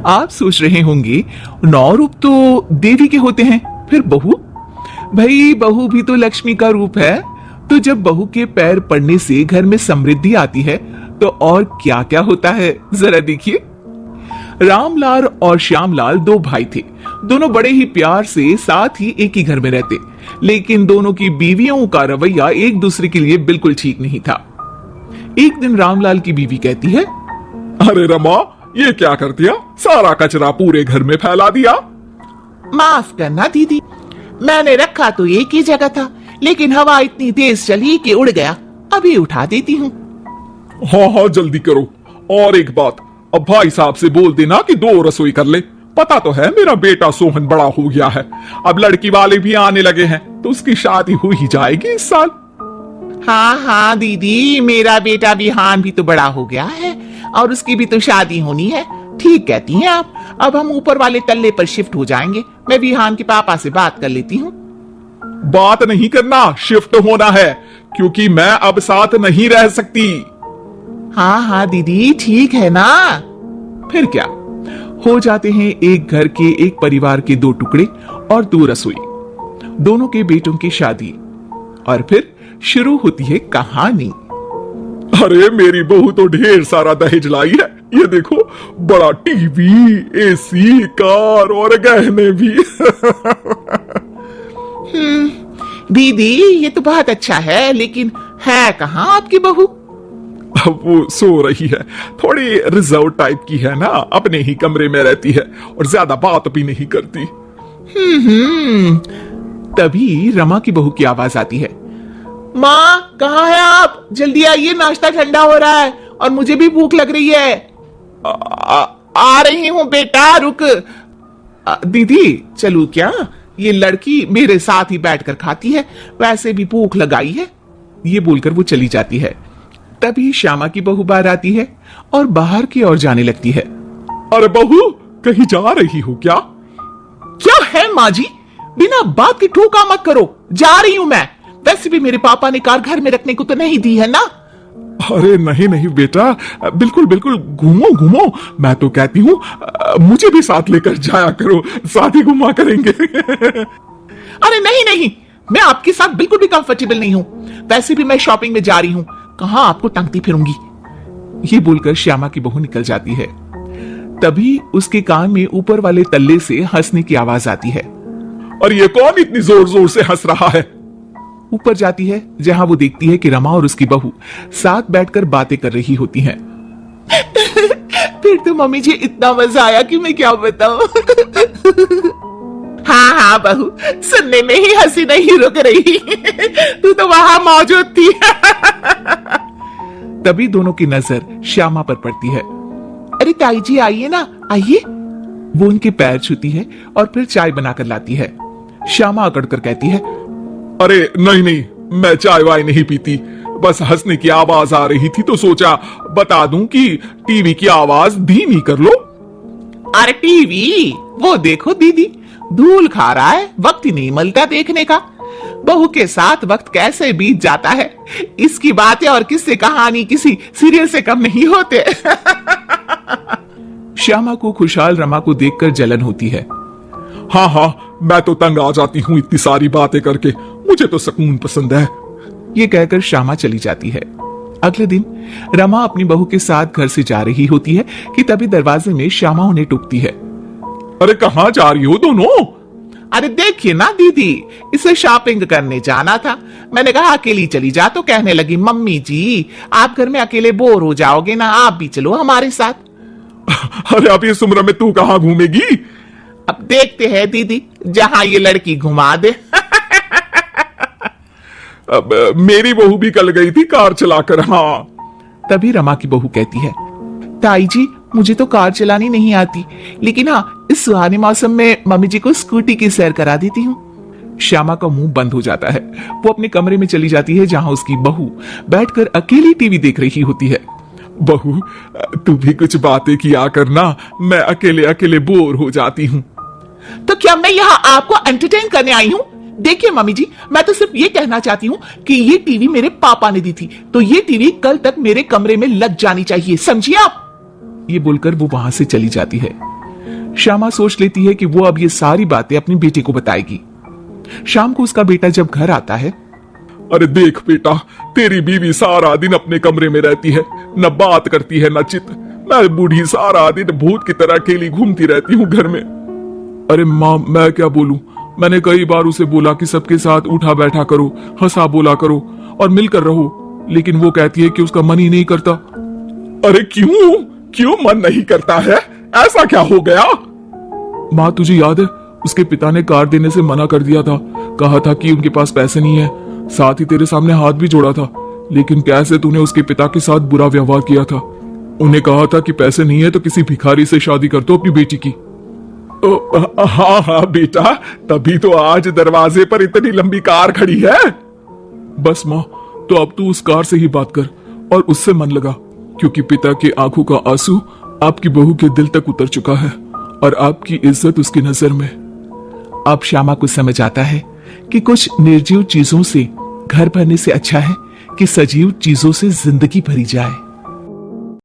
आप सोच रहे होंगे 9 रूप तो देवी के होते हैं, फिर बहू? भाई बहू भी तो लक्ष्मी का रूप है। तो जब बहू के पैर पड़ने से घर में समृद्धि आती है तो और क्या क्या होता है, जरा देखिए। रामलाल और श्यामलाल 2 भाई थे। दोनों बड़े ही प्यार से साथ ही एक ही घर में रहते, लेकिन दोनों की बीवियों का रवैया एक दूसरे के लिए बिल्कुल ठीक नहीं था। एक दिन रामलाल की बीवी कहती है, अरे रमा, ये क्या कर दिया? सारा कचरा पूरे घर में फैला दिया। माफ करना दीदी, मैंने रखा तो एक ही जगह था, लेकिन हवा इतनी तेज चली कि उड़ गया। अभी उठा देती हूँ। हाँ हाँ जल्दी करो। और एक बात, अब भाई साहब से बोल देना कि 2 रसोई कर ले। पता तो है मेरा बेटा सोहन बड़ा हो गया है, अब लड़की वाले भी आने लगे हैं, तो उसकी शादी हो ही जाएगी इस साल। हाँ हाँ दीदी, मेरा बेटा विहान भी तो बड़ा हो गया है और उसकी भी तो शादी होनी है। ठीक कहती हैं आप। अब हम ऊपर वाले तल्ले पर शिफ्ट हो जाएंगे। मैं विहान के पापा से बात कर लेती हूँ। बात नहीं करना, शिफ्ट होना है, क्योंकि मैं अब साथ नहीं रह सकती। हाँ हाँ दीदी, ठीक है ना। फिर क्या हो जाते हैं एक घर के, एक परिवार के 2 टुकड़े और 2 रसोई, दोनों के बेटों की शादी। और फिर शुरू होती है कहानी। अरे मेरी बहू तो ढेर सारा दहेज लाई है। ये देखो, बड़ा टीवी, एसी, कार और गहने भी। दीदी ये तो बहुत अच्छा है, लेकिन है कहाँ आपकी बहू? अब वो सो रही है, थोड़ी रिजर्व टाइप की है ना, अपने ही कमरे में रहती है और ज्यादा बात भी नहीं करती। तभी रमा की बहू की आवाज आती है, माँ कहाँ है आप? जल्दी आइए, नाश्ता ठंडा हो रहा है और मुझे भी भूख लग रही है। आ रही हूँ बेटा, रुक। दीदी चलू क्या? ये लड़की मेरे साथ ही बैठकर खाती है, वैसे भी भूख लगाई है। ये बोलकर वो चली जाती है। तभी श्यामा की बहू बाहर आती है और बाहर की ओर जाने लगती है। अरे बहू, कहीं जा रही हो क्या? क्या है माँ जी, बिना बात के ठोका मत करो। जा रही हूँ मैं। वैसे भी मेरे पापा ने कार घर में रखने को तो नहीं दी है ना। अरे नहीं नहीं बेटा, बिल्कुल बिल्कुल, घूमो घूमो। मैं तो कहती हूँ मुझे भी साथ लेकर जाया करो, साथ ही घुमा करेंगे। अरे नहीं नहीं, मैं आपके साथ बिल्कुल भी कंफर्टेबल नहीं हूँ। वैसे भी मैं शॉपिंग में जा रही हूँ, कहाँ आपको टांगती फिरूंगी। ये बोलकर श्यामा की बहू निकल जाती है। तभी उसके कान में ऊपर वाले तल्ले से हंसने की आवाज आती है। और ये कौन इतनी जोर जोर से हंस रहा है? ऊपर जाती है, जहां वो देखती है कि रमा और उसकी बहू साथ बैठकर बातें कर रही होती हैं। फिर तो मम्मी जी इतना मजा आया कि मैं क्या बताऊं। हाँ हाँ बहू, सुनने में ही हंसी नहीं रुक रही। तू तो वहां मौजूद थी। तभी दोनों की नजर श्यामा पर पड़ती है। अरे ताई जी आइए ना, आइए। वो उनके पैर छूती है और फिर चाय बनाकर लाती है। श्यामा अकड़कर कहती है, अरे नहीं नहीं, मैं चाय वाय नहीं पीती, बस हंसने की आवाज आ रही थी तो सोचा बता दूं कि टीवी की आवाज धीमी कर लो। अरे टीवी वो देखो दीदी, धूल खा रहा है, वक्त ही नहीं मिलता देखने का। बहू के साथ वक्त कैसे बीत जाता है, इसकी बातें और किस्से कहानी किसी सीरियल से कम नहीं होते। श्यामा को खुशहाल रमा को देखकर जलन होती है। हाँ हाँ, मैं तो तंग आ जाती हूँ इतनी सारी बातें करके, मुझे तो सुकून पसंद है। ये कहकर श्यामा चली जाती है। अगले दिन रमा अपनी बहू के साथ घर से जा रही होती है कि तभी दरवाजे में श्यामा उन्हें टोकती है। अरे कहाँ जा रही हो दोनों? अरे देखिए ना दीदी, इसे शॉपिंग करने जाना था। मैंने कहा अकेली चली जा, तो कहने लगी मम्मी जी आप घर में अकेले बोर हो जाओगे ना, आप भी चलो हमारे साथ। अरे अब इस उम्र में तू कहाँ घूमेगी? अब देखते हैं दीदी, जहां ये लड़की घुमा दे। अब मेरी बहू भी कल गई थी कार चलाकर। हाँ। तभी रमा की बहू कहती है, ताई जी मुझे तो कार चलानी नहीं आती, लेकिन हाँ इस सुहाने मौसम में मम्मी जी को स्कूटी की सैर करा देती हूँ। श्यामा का मुंह बंद हो जाता है। वो अपने कमरे में चली जाती है, जहां उसकी बहू बैठकर अकेली टीवी देख रही होती है। बहू तू भी कुछ बातें किया करना, मैं अकेले अकेले बोर हो जाती हूँ। तो क्या मैं यहाँ आपको एंटरटेन करने आई हूँ? देखिए मम्मी जी, मैं तो सिर्फ ये कहना चाहती हूँ कि ये टीवी मेरे पापा ने दी थी, तो ये टीवी कल तक मेरे कमरे में लग जानी चाहिए, समझिए आप। ये बोलकर वो वहां से चली जाती है। श्यामा सोच लेती है कि वो अब ये सारी बातें अपनी बेटी को बताएगी। शाम को उसका बेटा जब घर आता है, अरे देख बेटा, तेरी बीवी सारा दिन अपने कमरे में रहती है, न बात करती है न चित। मैं बूढ़ी सारा दिन भूत की तरह अकेली घूमती रहती हूँ घर में। अरे माँ, मैं क्या बोलूं? मैंने कई बार उसे बोला कि सबके साथ उठा बैठा करो, हंसा बोला करो और मिलकर रहो, लेकिन वो कहती है कि उसका मन ही नहीं करता। अरे क्यों क्यों मन नहीं करता है? ऐसा क्या हो गया? माँ, तुझे याद है उसके पिता ने कार देने से मना कर दिया था। कहा था कि उनके पास पैसे नहीं है, साथ ही तेरे सामने हाथ भी जोड़ा था। लेकिन कैसे तूने उसके पिता के साथ बुरा व्यवहार किया था। उन्हें कहा था कि पैसे नहीं है तो किसी भिखारी से शादी कर दो अपनी बेटी की। हाँ हाँ बेटा, तभी तो आज दरवाजे पर इतनी लंबी कार खड़ी है। बस माँ, तो अब तू उस कार से ही बात कर और उससे मन लगा, क्योंकि पिता की आंखों का आंसू आपकी बहू के दिल तक उतर चुका है और आपकी इज्जत उसकी नजर में। अब श्यामा को समझ आता है कि कुछ निर्जीव चीजों से घर भरने से अच्छा है कि सजीव चीजों से जिंदगी भरी जाए।